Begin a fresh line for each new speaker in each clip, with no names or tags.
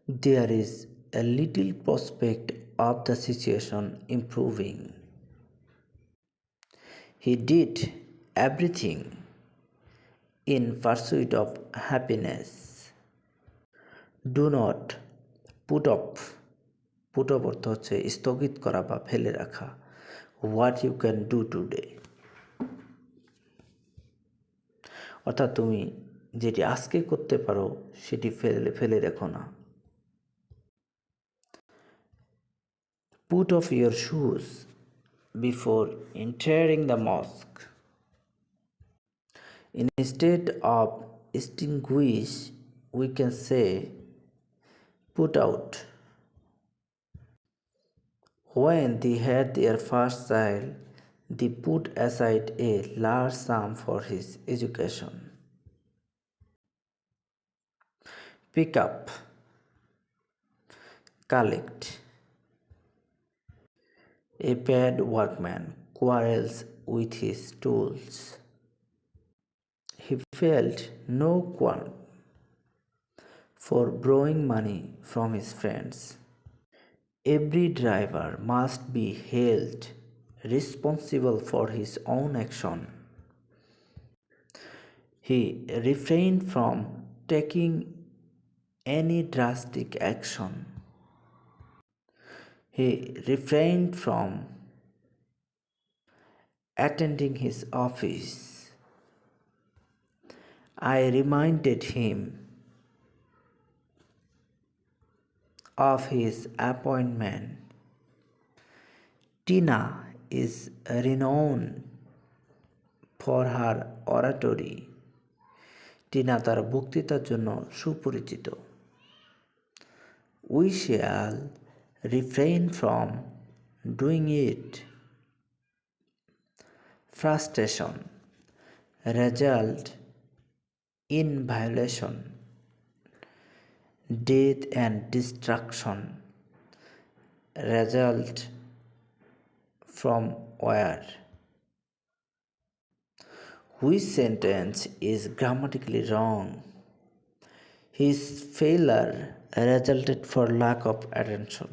There is a little prospect of the situation improving. He did everything in pursuit of happiness. Do not put off. Put off অর্থ হচ্ছে স্থগিত করা বা ফেলে রাখা। What you can do today. অর্থাৎ তুমি যেটি আজকে করতে পারো সেটি ফেলে ফেলে রেখো না। Put off your shoes before entering the mosque. Instead of extinguish, we can say put out. When they had their first child, they put aside a large sum for his education. Pick up, collect. A bad workman quarrels with his tools. He felt no qualm for borrowing money from his friends. Every driver must be held responsible for his own action. He refrained from taking any drastic action. He refrained from attending his office. I reminded him of his appointment. Tina is renowned for her oratory. Tina তার বক্তৃতার জন্য সুপরিচিত। We shall refrain from doing it. Frustration result in violation, death and destruction result from where. Which sentence is grammatically wrong? His failure resulted for lack of attention.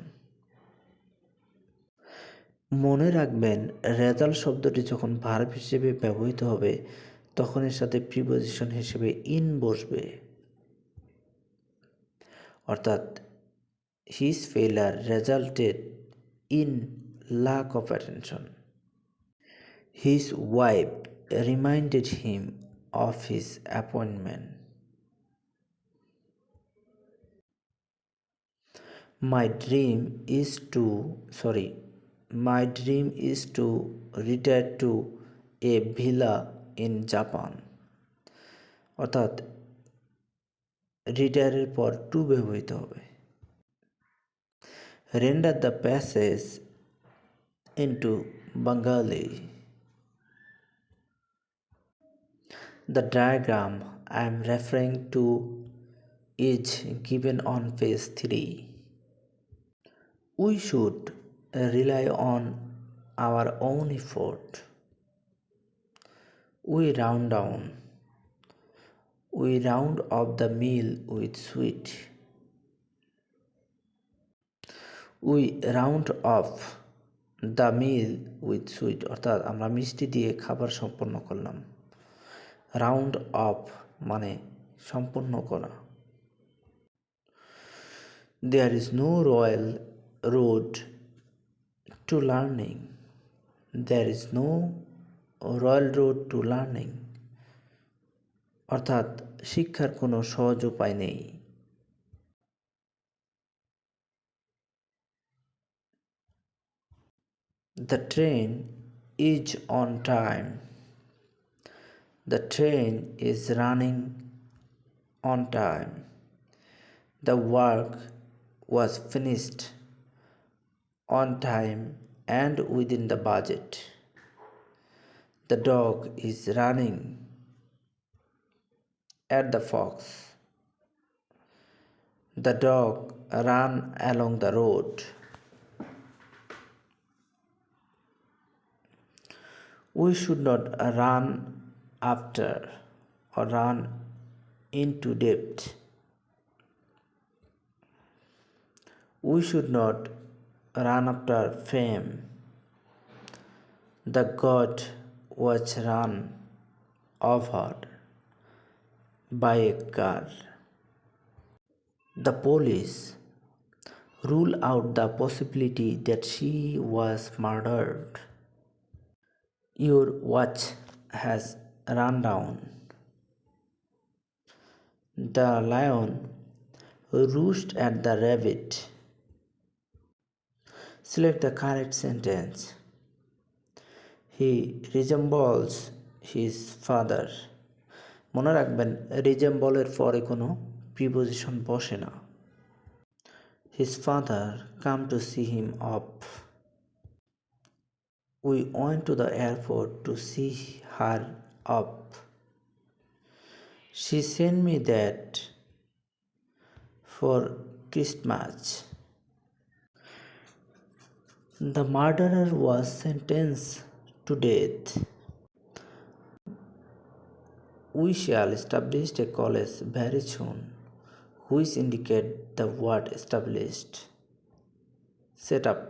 মনে রাখবেন result শব্দটি যখন verb হিসেবে ব্যবহৃত হবে তখন এর সাথে প্রিপোজিশন হিসেবে ইন বসবে। অর্থাৎ হিজ ফেলার resulted in lack of attention. His wife reminded him of his appointment. My dream is to retire to a villa in Japan. অর্থাৎ রিটায়ারের পর টু ব্যবহৃত হবে। Render the passage into Bengali. The diagram I am referring to is given on page 3. We should rely on our own effort. We round off the meal with sweet. We round off the meal with sweet অর্থাৎ আমরা মিষ্টি দিয়ে খাবার সম্পন্ন করলাম। Round of মানে সম্পন্ন করা। There is no royal road to learning. There is no royal road to learning. অর্থাৎ শিক্ষার কোনো সহজ উপায় নেই। The train is on time. The train is running on time. The work was finished on time and within the budget. The dog is running at the fox. The dog ran along the road. We should not run after or run into debt. We should not run after fame. The god was run over by a car. The police rule out the possibility that she was murdered. Your watch has run down. The lion roosted at the rabbit. Select the correct sentence. He resembles his father. মনে রাখবেন রিজেম্বলের পরে কোনো preposition বসে না। His father come to see him up. We went to the airport to see her up. She sent me that for Christmas. The murderer was sentenced to death. We shall establish a college very soon, which indicate the word established. Set up.